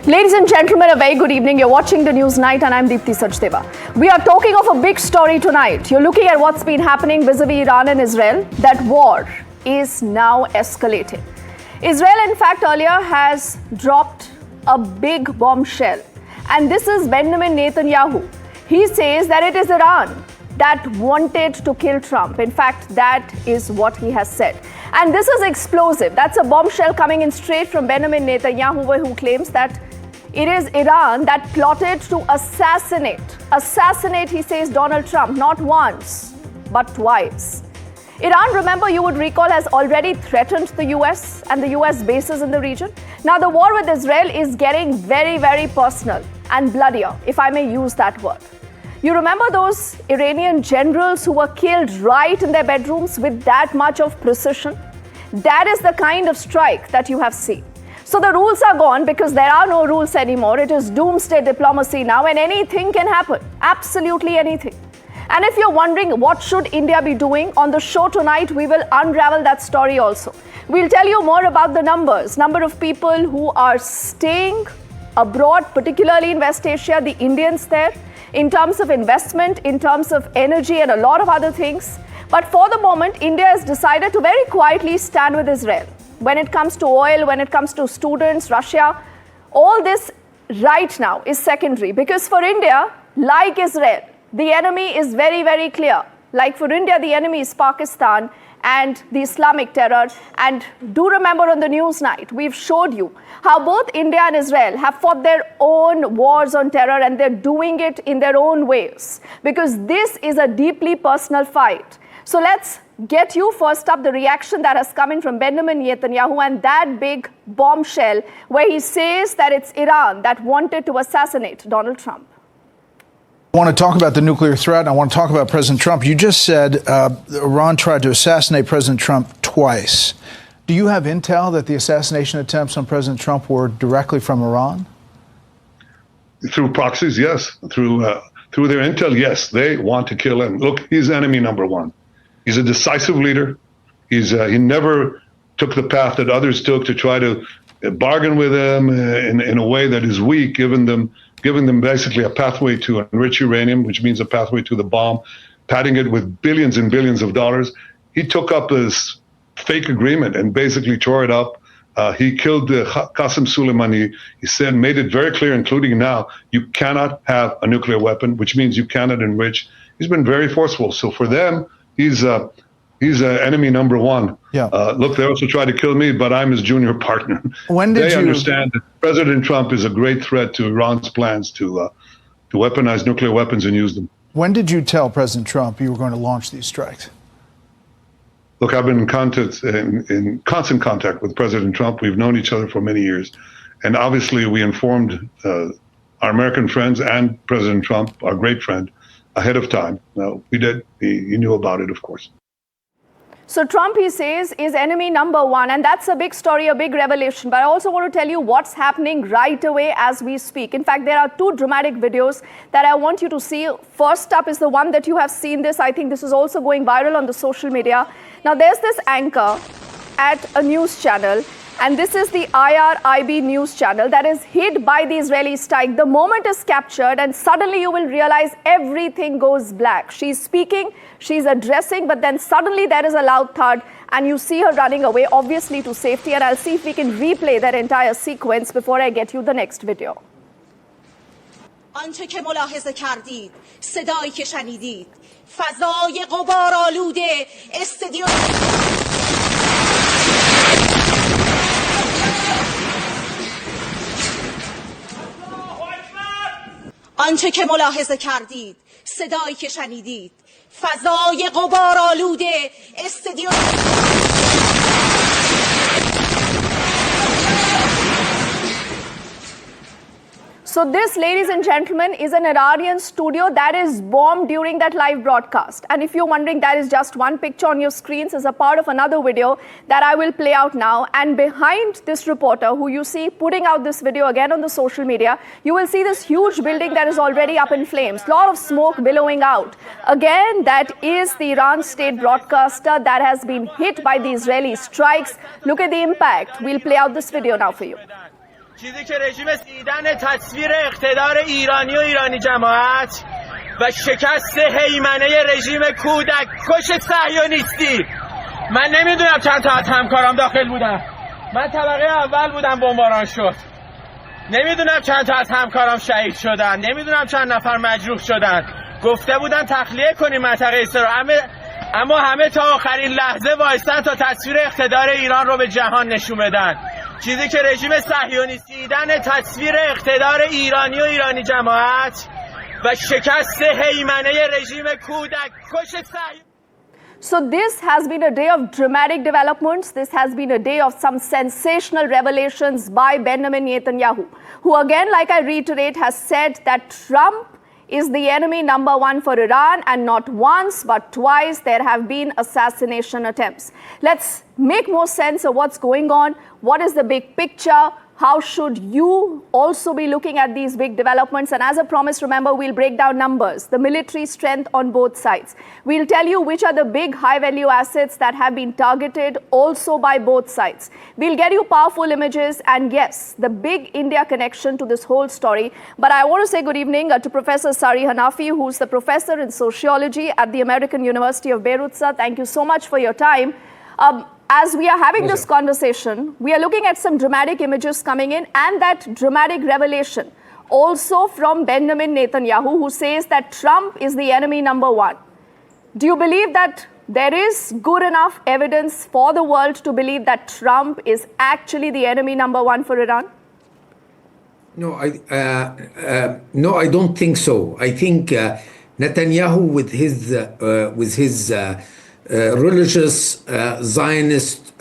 Ladies and gentlemen, a very good evening. You're watching the News Night and I'm Deepthi Sachdeva. We are talking of a big story tonight. You're looking at what's been happening vis-a-vis Iran and Israel. That war is now escalating. Israel, in fact, earlier has dropped a big bombshell. And this is Benjamin Netanyahu. He says that it is Iran that wanted to kill Trump. In fact, that is what he has said. And this is explosive. That's a bombshell coming in straight from Benjamin Netanyahu, who claims that it is Iran that plotted to assassinate, he says, Donald Trump, not once, but twice. Iran, remember, you would recall, has already threatened the US and the US bases in the region. Now, the war with Israel is getting very, very personal and bloodier, if I may use that word. You remember those Iranian generals who were killed right in their bedrooms with that much of precision? That is the kind of strike that you have seen. So the rules are gone because there are no rules anymore. It is doomsday diplomacy now and anything can happen. Absolutely anything. And if you're wondering what should India be doing, on the show tonight, we will unravel that story also. We'll tell you more about the numbers, number of people who are staying abroad, particularly in West Asia, the Indians there, in terms of investment, in terms of energy and a lot of other things. But for the moment, India has decided to very quietly stand with Israel. When it comes to oil, when it comes to students, Russia, all this right now is secondary. Because for India, like Israel, the enemy is very, very clear. Like for India, the enemy is Pakistan and the Islamic terror. And do remember on the news night, we've showed you how both India and Israel have fought their own wars on terror, and they're doing it in their own ways. Because this is a deeply personal fight. So let's get you first up the reaction that has come in from Benjamin Netanyahu and that big bombshell where he says that it's Iran that wanted to assassinate Donald Trump. I want to talk about the nuclear threat. I want to talk about President Trump. You just said Iran tried to assassinate President Trump twice. Do you have intel that the assassination attempts on President Trump were directly from Iran? Through proxies, yes. Through their intel, yes. They want to kill him. Look, he's enemy number one. He's a decisive leader. He never took the path that others took to try to bargain with him in a way that is weak, giving them basically a pathway to enrich uranium, which means a pathway to the bomb, padding it with billions and billions of dollars. He took up this fake agreement and basically tore it up. He killed Qasem Soleimani. He said, made it very clear, including now, you cannot have a nuclear weapon, which means you cannot enrich. He's been very forceful. So for them, he's enemy number one. Yeah. Look, they also tried to kill me, but I'm his junior partner. When did they you understand that President Trump is a great threat to Iran's plans to weaponize nuclear weapons and use them? When did you tell President Trump you were going to launch these strikes? Look, I've been in constant contact with President Trump. We've known each other for many years. And obviously, we informed our American friends and President Trump, our great friend, ahead of time. We did. He knew about it, of course. So Trump, he says, is enemy number one. And that's a big story, a big revelation. But I also want to tell you what's happening right away as we speak. In fact, there are two dramatic videos that I want you to see. First up is the one that you have seen this. I think this is also going viral on the social media. Now, there's this anchor at a news channel. And this is the IRIB news channel that is hid by the Israeli strike. The moment is captured and suddenly you will realize everything goes black. She's speaking, she's addressing, but then suddenly there is a loud thud and you see her running away, obviously to safety. And I'll see if we can replay that entire sequence before I get you the next video. آنچه که ملاحظه کردید، صدایی که شنیدید، فضای غبارآلوده استادیوم آنچه که ملاحظه کردید، صدایی که شنیدید، فضای غبارآلوده استادیوم So this, ladies and gentlemen, is an Iranian studio that is bombed during that live broadcast. And if you're wondering, that is just one picture on your screens as a part of another video that I will play out now. And behind this reporter, who you see putting out this video again on the social media, you will see this huge building that is already up in flames. A lot of smoke billowing out. Again, that is the Iran state broadcaster that has been hit by the Israeli strikes. Look at the impact. We'll play out this video now for you. چیزی که رژیم دیدن تصویر اقتدار ایرانی و ایرانی جماعت و شکست هیمنه رژیم کودک کش صهیونیستی. من نمیدونم چند تا از همکارام داخل بودن. من طبقه اول بودم بمباران شد. نمیدونم چند تا از همکارام شهید شدن. نمیدونم چند نفر مجروح شدن. گفته بودن تخلیه کنیم منطقه اسرائیل، اما همه تا آخرین لحظه وایستن تا تصویر اقتدار ایران رو به جهان نشون بدن. چیزی که رژیم صهیونیستی دیدن تصویر اقتدار ایرانی و ایرانی جماعت و شکست هیمنه رژیم کودک کش صهیونیستی. So this has been a day of dramatic developments. This has been a day of some sensational revelations by Benjamin Netanyahu, who again, like I reiterate, has said that Trump is the enemy number one for Iran, and not once but twice there have been assassination attempts. Let's make more sense of what's going on. What is the big picture? How should you also be looking at these big developments? And as a promise, remember, we'll break down numbers, the military strength on both sides. We'll tell you which are the big high-value assets that have been targeted also by both sides. We'll get you powerful images and, yes, the big India connection to this whole story. But I want to say good evening to Professor Sari Hanafi, who's the professor in sociology at the American University of Beirut. Sir, thank you so much for your time. As we are having this conversation, we are looking at some dramatic images coming in, and that dramatic revelation also from Benjamin Netanyahu, who says that Trump is the enemy number one. Do you believe that there is good enough evidence for the world to believe that Trump is actually the enemy number one for Iran? No, I don't think so. I think Netanyahu, with his religious Zionist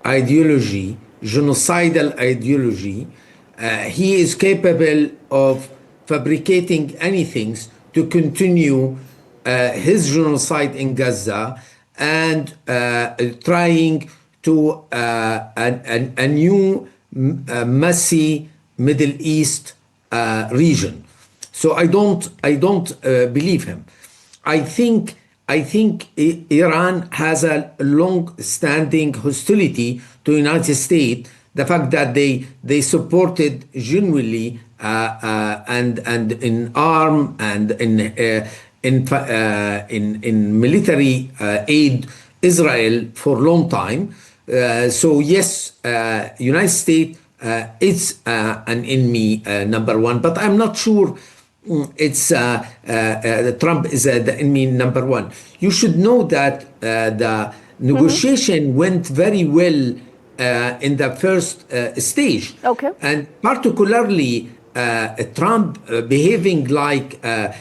ideology, genocidal ideology, he is capable of fabricating anything to continue his genocide in Gaza and trying to a new messy Middle East region. So I don't believe him. I think Iran has a long-standing hostility to the United States. The fact that they supported genuinely and in arm and in military aid Israel for a long time. So yes, United States is an enemy number one, but I'm not sure it's Trump is the enemy number one. You should know that the negotiation went very well in the first stage. Okay. And particularly Trump behaving like a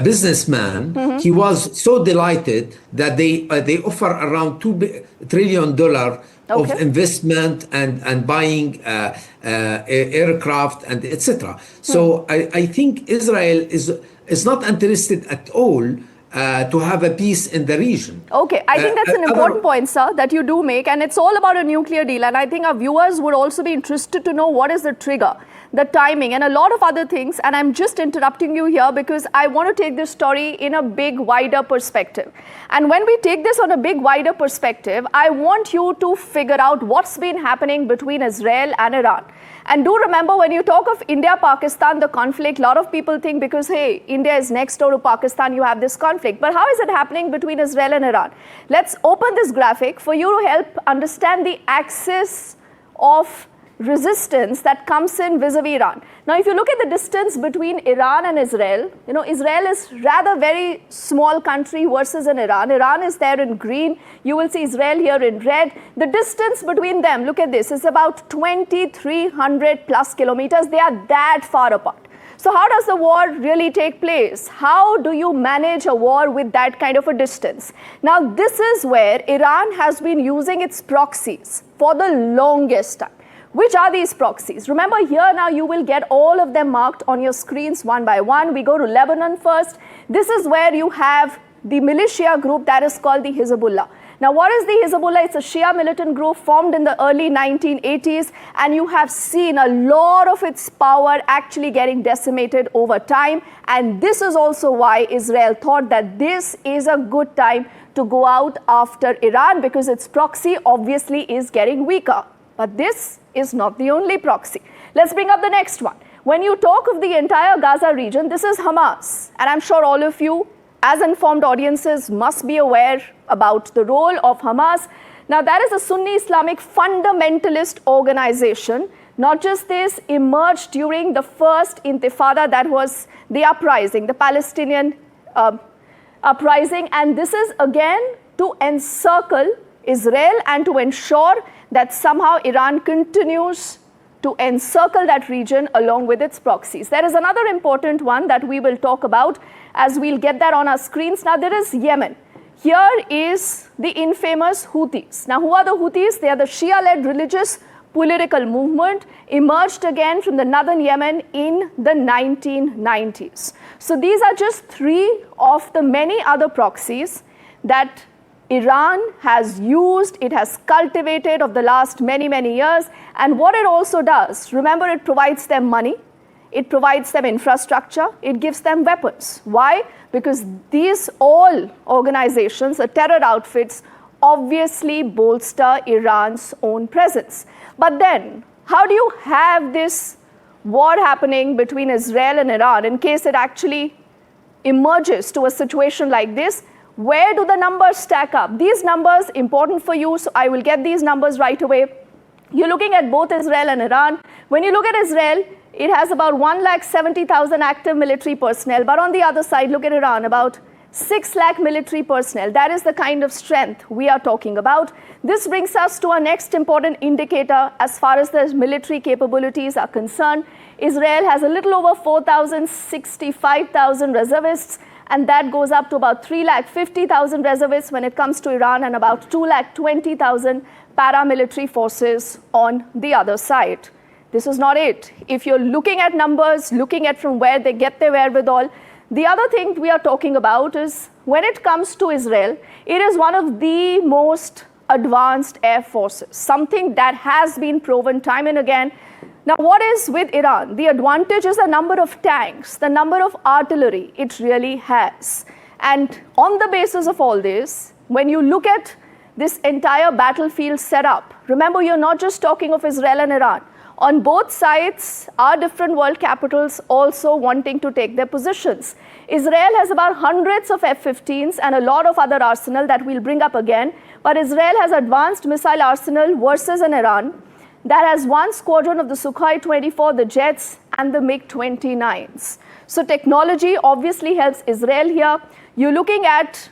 businessman. He was so delighted that they offer around $2 trillion of investment and buying aircraft and etc. So I think Israel is not interested at all to have a peace in the region. Okay, I think that's an important point, sir, that you do make, and it's all about a nuclear deal. And I think our viewers would also be interested to know what is the trigger, the timing, and a lot of other things. And I'm just interrupting you here because I want to take this story in a big, wider perspective. And when we take this on a big, wider perspective, I want you to figure out what's been happening between Israel and Iran. And do remember, when you talk of India-Pakistan, the conflict, a lot of people think because, hey, India is next door to Pakistan, you have this conflict. But how is it happening between Israel and Iran? Let's open this graphic for you to help understand the axis of resistance that comes in vis-a-vis Iran. Now, if you look at the distance between Iran and Israel, you know, Israel is rather very small country versus in Iran. Iran is there in green. You will see Israel here in red. The distance between them, look at this, is about 2,300 plus kilometers. They are that far apart. So how does the war really take place? How do you manage a war with that kind of a distance? Now, this is where Iran has been using its proxies for the longest time. Which are these proxies? Remember, here now you will get all of them marked on your screens one by one. We go to Lebanon first. This is where you have the militia group that is called the Hezbollah. Now, what is the Hezbollah? It's a Shia militant group formed in the early 1980s, and you have seen a lot of its power actually getting decimated over time. And this is also why Israel thought that this is a good time to go out after Iran, because its proxy obviously is getting weaker. But this is not the only proxy. Let's bring up the next one. When you talk of the entire Gaza region, this is Hamas. And I'm sure all of you, as informed audiences, must be aware about the role of Hamas. Now, that is a Sunni Islamic fundamentalist organization. Not just this, emerged during the first Intifada, that was the uprising, the Palestinian uprising. And this is again to encircle Israel and to ensure that somehow Iran continues to encircle that region along with its proxies. There is another important one that we will talk about as we'll get that on our screens. Now, there is Yemen. Here is the infamous Houthis. Now, who are the Houthis? They are the Shia-led religious political movement, emerged again from the northern Yemen in the 1990s. So these are just three of the many other proxies that Iran has used, it has cultivated of the last many, many years. And what it also does, remember, it provides them money, it provides them infrastructure, it gives them weapons. Why? Because these all organizations, the terror outfits, obviously bolster Iran's own presence. But then, how do you have this war happening between Israel and Iran in case it actually emerges to a situation like this? Where do the numbers stack up? These numbers important for you, so I will get these numbers right away. You're looking at both Israel and Iran. When you look at Israel, it has about 170,000 active military personnel. But on the other side, look at Iran, about 6 lakh military personnel. That is the kind of strength we are talking about. This brings us to our next important indicator as far as the military capabilities are concerned. Israel has a little over 4,000, 65,000 reservists, and that goes up to about 350,000 reservists when it comes to Iran, and about 220,000 paramilitary forces on the other side. This is not it. If you're looking at numbers, looking at from where they get their wherewithal, the other thing we are talking about is when it comes to Israel, it is one of the most advanced air forces, something that has been proven time and again. Now, what is with Iran? The advantage is the number of tanks, the number of artillery it really has. And on the basis of all this, when you look at this entire battlefield setup, remember, you're not just talking of Israel and Iran. On both sides are different world capitals also wanting to take their positions. Israel has about hundreds of F-15s and a lot of other arsenal that we'll bring up again. But Israel has advanced missile arsenal versus an Iran that has one squadron of the Sukhoi 24, the jets, and the MiG-29s. So technology obviously helps Israel here. You're looking at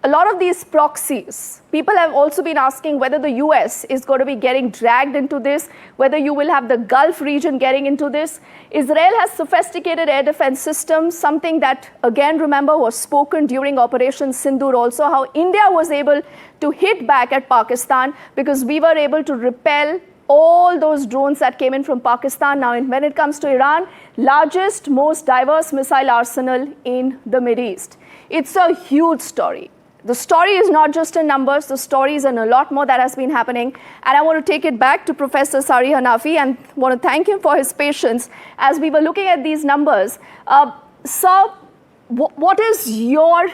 a lot of these proxies. People have also been asking whether the US is going to be getting dragged into this, whether you will have the Gulf region getting into this. Israel has sophisticated air defense systems, something that, again, remember, was spoken during Operation Sindoor also, how India was able to hit back at Pakistan because we were able to repel all those drones that came in from Pakistan. Now, when it comes to Iran, largest, most diverse missile arsenal in the Middle East. It's a huge story. The story is not just in numbers, the story is in a lot more that has been happening. And I want to take it back to Professor Sari Hanafi and want to thank him for his patience as we were looking at these numbers. Sir, what is your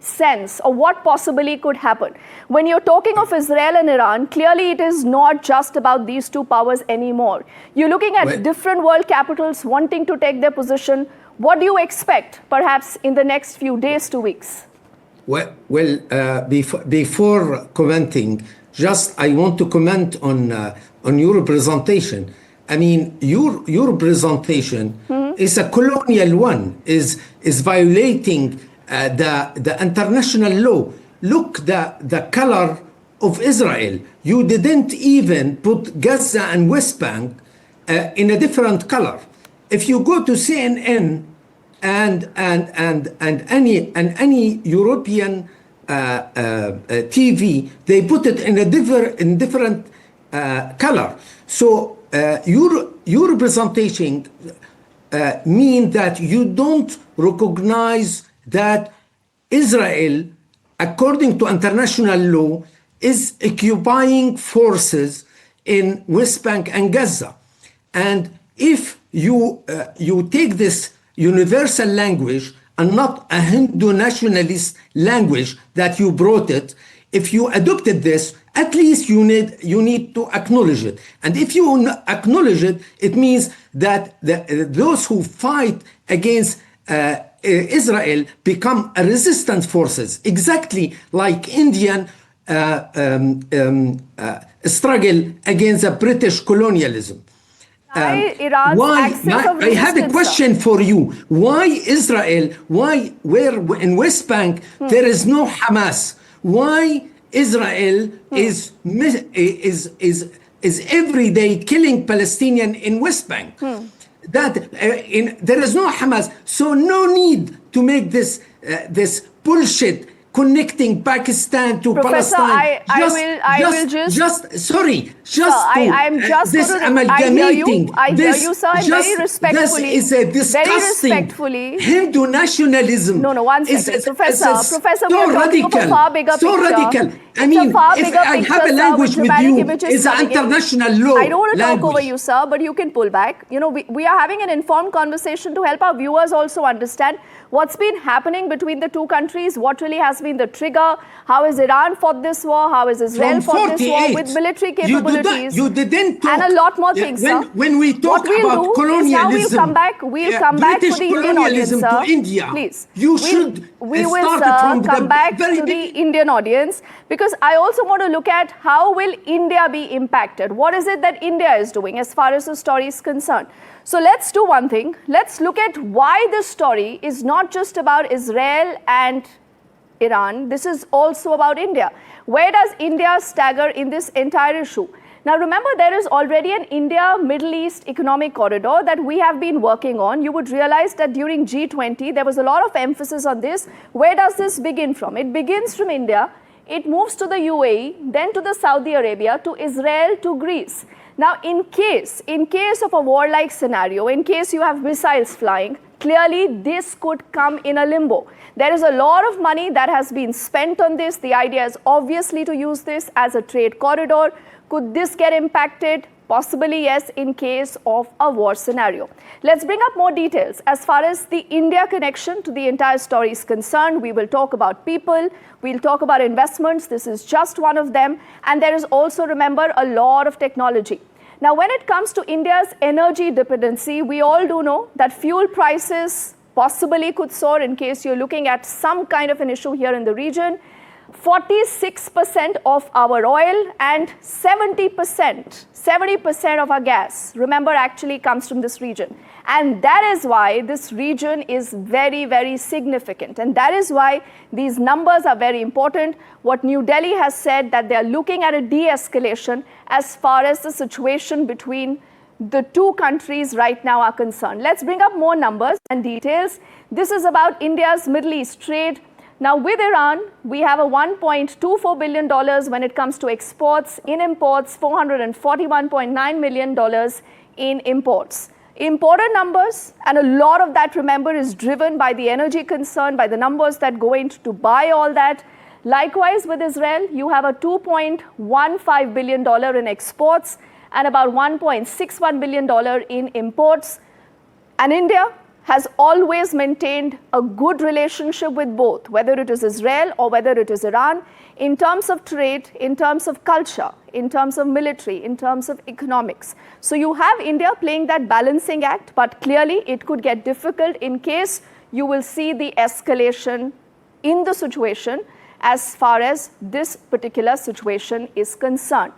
sense of what possibly could happen? When you're talking of Israel and Iran, clearly it is not just about these two powers anymore. You're looking at different world capitals wanting to take their position. What do you expect, perhaps, in the next few days to weeks? Before commenting, just I want to comment on your presentation. I mean, your presentation is a colonial one, is violating the international law. Look, the color of Israel. You didn't even put Gaza and West Bank in a different color. If you go to CNN and any European TV, they put it in a different color. So your representation mean that you don't recognize that Israel, according to international law, is occupying forces in West Bank and Gaza. And if you take this universal language and not a Hindu nationalist language that you brought it, if you adopted this, at least you need to acknowledge it. And if you acknowledge it, it means that those who fight against Israel become a resistance forces, exactly like Indian struggle against the British colonialism. Iran's axis of I have a question for you. Why Israel? Where in West Bank there is no Hamas? Why Israel is every day killing Palestinian in West Bank? There is no Hamas, so no need to make this bullshit connecting Pakistan to Professor, Palestine. I will just amalgamating. I hear you, sir, and very respectfully. This is a disgusting Hindu nationalism. No, one second. Professor, we are talking of a far bigger picture. So radical. I mean, if I have a language with you, it's an international law. I don't want to talk over you, sir, but you can pull back. You know, we are having an informed conversation to help our viewers also understand what's been happening between the two countries, what really has been the trigger, how has Iran fought this war, how has Israel fought this war with military capabilities, you didn't talk, and a lot more things, sir. When we talk about colonialism, now we'll come back for the Indian audience, sir. To India, please. We will come back to the Indian audience, because I also want to look at how will India be impacted. What is it that India is doing as far as the story is concerned? So let's do one thing. Let's look at why this story is not just about Israel and Iran. This is also about India. Where does India stagger in this entire issue? Now remember, there is already an India-Middle East economic corridor that we have been working on. You would realize that during G20, there was a lot of emphasis on this. Where does this begin from? It begins from India. It moves to the UAE, then to the Saudi Arabia, to Israel, to Greece. Now, in case of a warlike scenario, in case you have missiles flying, clearly this could come in a limbo. There is a lot of money that has been spent on this. The idea is obviously to use this as a trade corridor. Could this get impacted? Possibly yes, in case of a war scenario. Let's bring up more details. As far as the India connection to the entire story is concerned, we will talk about people, we'll talk about investments. This is just one of them. And there is also, remember, a lot of technology. Now, when it comes to India's energy dependency, we all do know that fuel prices possibly could soar in case you're looking at some kind of an issue here in the region. 46% of our oil and 70% of our gas, remember, actually comes from this region. And that is why this region is very, very significant. And that is why these numbers are very important. What New Delhi has said, that they are looking at a de-escalation as far as the situation between the two countries right now are concerned. Let's bring up more numbers and details. This is about India's Middle East trade. Now, with Iran, we have a $1.24 billion when it comes to exports. In imports, $441.9 million in imports. Important numbers, and a lot of that, remember, is driven by the energy concern, by the numbers that go into to buy all that. Likewise, with Israel, you have a $2.15 billion in exports and about $1.61 billion in imports. And India has always maintained a good relationship with both, whether it is Israel or whether it is Iran, in terms of trade, in terms of culture, in terms of military, in terms of economics. So you have India playing that balancing act, but clearly it could get difficult in case you will see the escalation in the situation as far as this particular situation is concerned.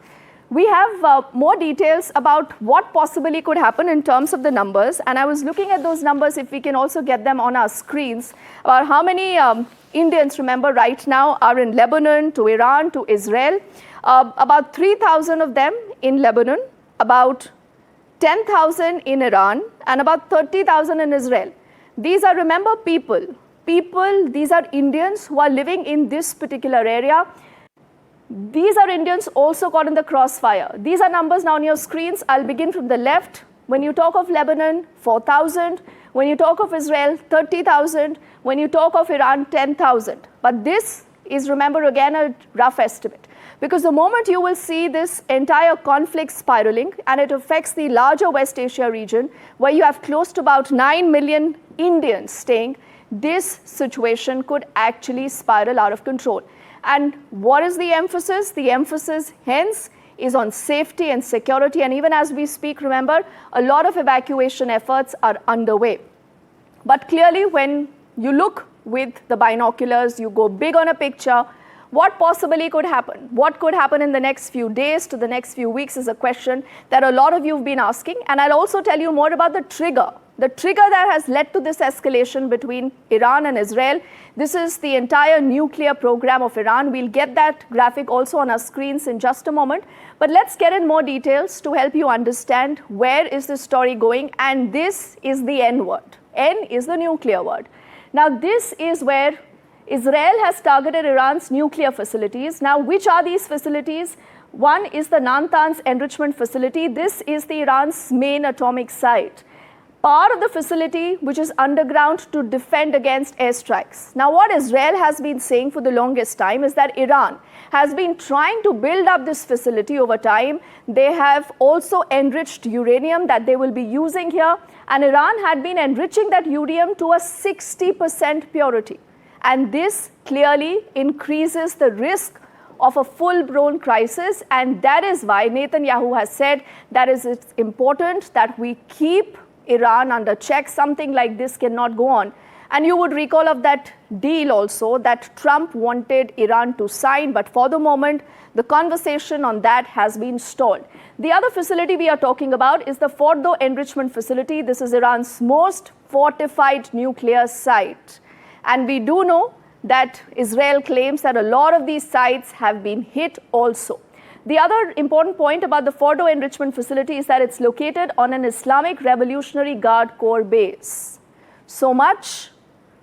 We have more details about what possibly could happen in terms of the numbers. And I was looking at those numbers, if we can also get them on our screens, about how many Indians, remember, right now are in Lebanon, to Iran, to Israel. About 3,000 of them in Lebanon, about 10,000 in Iran, and about 30,000 in Israel. These are, remember, people. These are Indians who are living in this particular area. These are Indians also caught in the crossfire. These are numbers now on your screens. I'll begin from the left. When you talk of Lebanon, 4,000. When you talk of Israel, 30,000. When you talk of Iran, 10,000. But this is, remember, again, a rough estimate. Because the moment you will see this entire conflict spiraling, and it affects the larger West Asia region, where you have close to about 9 million Indians staying, this situation could actually spiral out of control. And what is the emphasis? The emphasis, hence, is on safety and security. And even as we speak, remember, a lot of evacuation efforts are underway. But clearly, when you look with the binoculars, you go big on a picture, what possibly could happen? What could happen in the next few days to the next few weeks is a question that a lot of you have been asking. And I'll also tell you more about the trigger that has led to this escalation between Iran and Israel. This is the entire nuclear program of Iran. We'll get that graphic also on our screens in just a moment. But let's get in more details to help you understand where is this story going. And this is the N word. N is the nuclear word. Now, this is where Israel has targeted Iran's nuclear facilities. Now, which are these facilities? One is the Natanz enrichment facility. This is the Iran's main atomic site. Part of the facility which is underground to defend against airstrikes. Now, what Israel has been saying for the longest time is that Iran has been trying to build up this facility over time. They have also enriched uranium that they will be using here, and Iran had been enriching that uranium to a 60% purity. And this clearly increases the risk of a full-blown crisis, and that is why Netanyahu has said that it's important that we keep Iran under check. Something like this cannot go on. And you would recall of that deal also that Trump wanted Iran to sign, but for the moment, the conversation on that has been stalled. The other facility we are talking about is the Fordo enrichment facility. This is Iran's most fortified nuclear site. And we do know that Israel claims that a lot of these sites have been hit also. The other important point about the Fordo enrichment facility is that it's located on an Islamic Revolutionary Guard Corps base. So much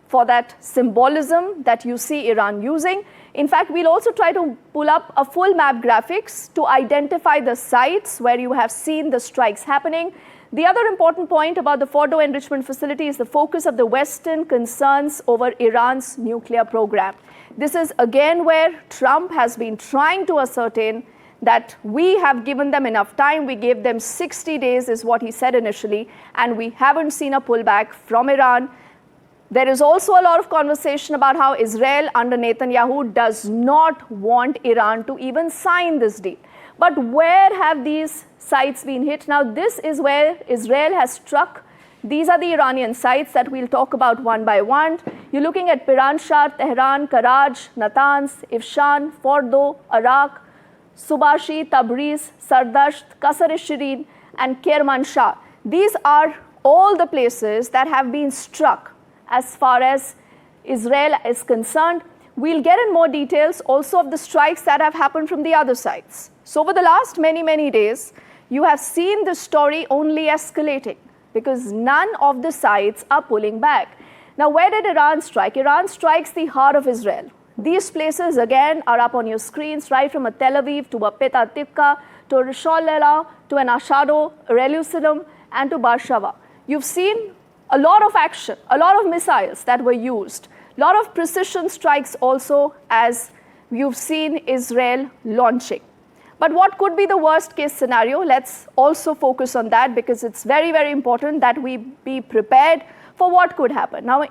for that symbolism that you see Iran using. In fact, we'll also try to pull up a full map graphics to identify the sites where you have seen the strikes happening. The other important point about the Fordo enrichment facility is the focus of the Western concerns over Iran's nuclear program. This is again where Trump has been trying to ascertain that we have given them enough time. We gave them 60 days is what he said initially, and we haven't seen a pullback from Iran. There is also a lot of conversation about how Israel under Netanyahu does not want Iran to even sign this deal. But where have these sites been hit? Now, this is where Israel has struck. These are the Iranian sites that we'll talk about one by one. You're looking at Piranshah, Tehran, Karaj, Natanz, Ifshan, Fordo, Arak, Subashi, Tabriz, Sardasht, Qasr-e-Shirin, and Kermanshah. These are all the places that have been struck as far as Israel is concerned. We'll get in more details also of the strikes that have happened from the other sides. So over the last many days, you have seen the story only escalating because none of the sides are pulling back. Now, where did Iran strike? Iran strikes the heart of Israel. These places, again, are up on your screens, right from a Tel Aviv to a Petah Tikva, to a Rishon LeZion, to an Ashado, Jerusalem, and to Beersheba. You've seen a lot of action, a lot of missiles that were used, a lot of precision strikes also as you've seen Israel launching. But what could be the worst case scenario? Let's also focus on that because it's very important that we be prepared for what could happen. Now,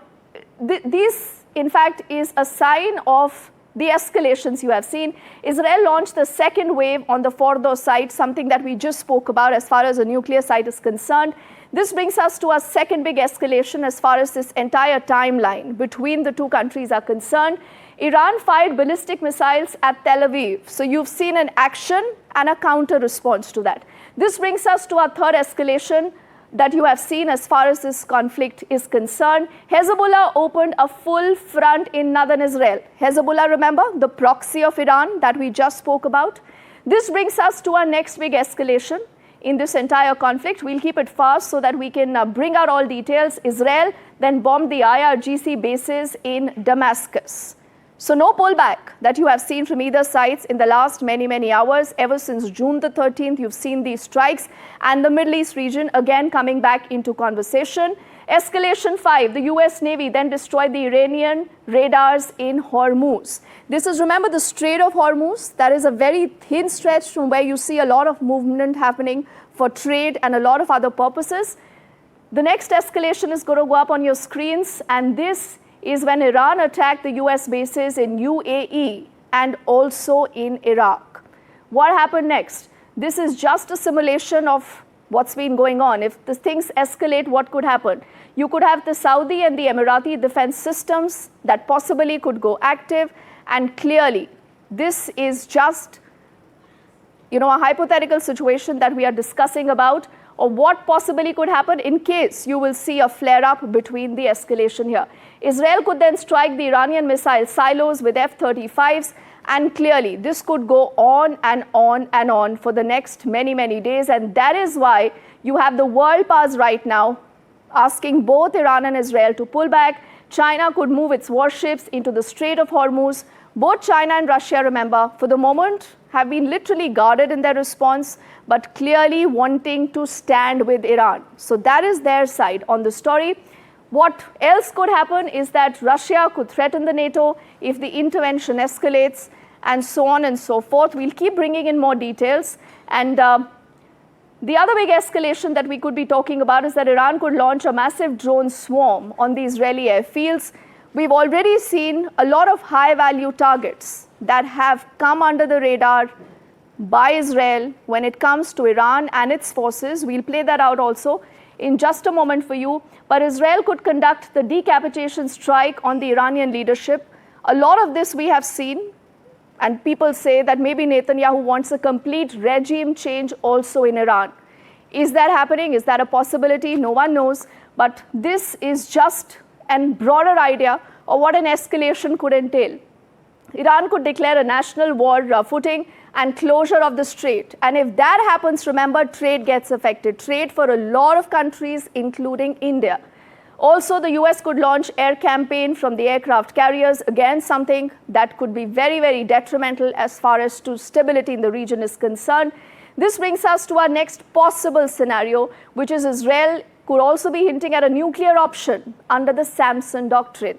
this, in fact, is a sign of the escalations you have seen. Israel launched the second wave on the Fordo site, something that we just spoke about as far as the nuclear site is concerned. This brings us to a second big escalation as far as this entire timeline between the two countries are concerned. Iran fired ballistic missiles at Tel Aviv. So you've seen an action and a counter response to that. This brings us to our third escalation that you have seen as far as this conflict is concerned. Hezbollah opened a full front in northern Israel. Hezbollah, remember, the proxy of Iran that we just spoke about. This brings us to our next big escalation in this entire conflict. We'll keep it fast so that we can bring out all details. Israel then bombed the IRGC bases in Damascus. So no pullback that you have seen from either sides in the last many hours. Ever since June the 13th, you've seen these strikes and the Middle East region again coming back into conversation. Escalation 5, the US Navy then destroyed the Iranian radars in Hormuz. This is, remember, the Strait of Hormuz. That is a very thin stretch from where you see a lot of movement happening for trade and a lot of other purposes. The next escalation is going to go up on your screens, and this is when Iran attacked the US bases in UAE. and also in Iraq. What happened next? This is just a simulation of what's been going on. If the things escalate, what could happen? You could have the Saudi and the Emirati defense systems that possibly could go active, and clearly this is just a hypothetical situation that we are discussing about, or what possibly could happen in case you will see a flare-up between the escalation here. Israel could then strike the Iranian missile silos with F-35s, and clearly this could go on and on and on for the next many, many days. And that is why you have the world powers right now asking both Iran and Israel to pull back. China could move its warships into the Strait of Hormuz. Both China and Russia, remember, for the moment have been literally guarded in their response, but clearly wanting to stand with Iran. So that is their side on the story. What else could happen is that Russia could threaten the NATO if the intervention escalates, and so on and so forth. We'll keep bringing in more details. And the other big escalation that we could be talking about is that Iran could launch a massive drone swarm on the Israeli airfields. We've already seen a lot of high-value targets that have come under the radar by Israel when it comes to Iran and its forces. We'll play that out also in just a moment for you. But Israel could conduct the decapitation strike on the Iranian leadership. A lot of this we have seen, and people say that maybe Netanyahu wants a complete regime change also in Iran. Is that happening? Is that a possibility? No one knows. But this is just a broader idea of what an escalation could entail. Iran could declare a national war footing and closure of the strait. And if that happens, remember, trade gets affected. Trade for a lot of countries, including India. Also, the US could launch air campaign from the aircraft carriers. Again, something that could be very, very detrimental as far as to stability in the region is concerned. This brings us to our next possible scenario, which is Israel could also be hinting at a nuclear option under the Samson doctrine.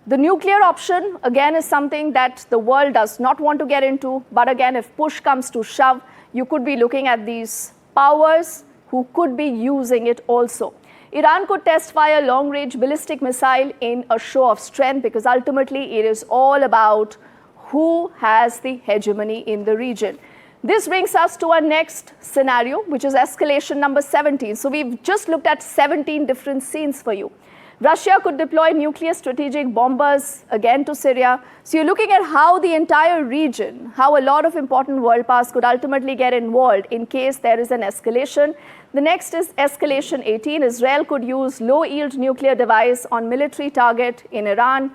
The nuclear option, again, is something that the world does not want to get into. But again, if push comes to shove, you could be looking at these powers who could be using it also. Iran could test fire long-range ballistic missile in a show of strength, because ultimately it is all about who has the hegemony in the region. This brings us to our next scenario, which is escalation number 17. So we've just looked at 17 different scenes for you. Russia could deploy nuclear strategic bombers again to Syria. So you're looking at how the entire region, how a lot of important world powers could ultimately get involved in case there is an escalation. The next is escalation 18. Israel could use low-yield nuclear device on military target in Iran.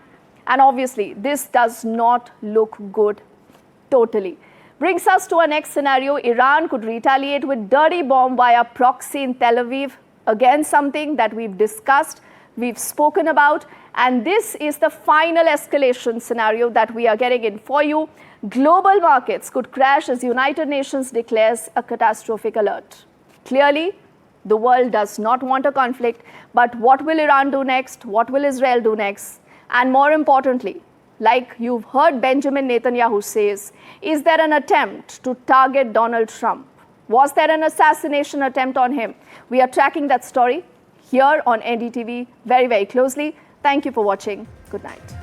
And obviously, this does not look good totally. Brings us to our next scenario. Iran could retaliate with dirty bomb via proxy in Tel Aviv. Again, something that we've discussed, we've spoken about, and this is the final escalation scenario that we are getting in for you. Global markets could crash as United Nations declares a catastrophic alert. Clearly, the world does not want a conflict, but what will Iran do next? What will Israel do next? And more importantly, like you've heard Benjamin Netanyahu says, is there an attempt to target Donald Trump? Was there an assassination attempt on him? We are tracking that story here on NDTV very, very closely. Thank you for watching. Good night.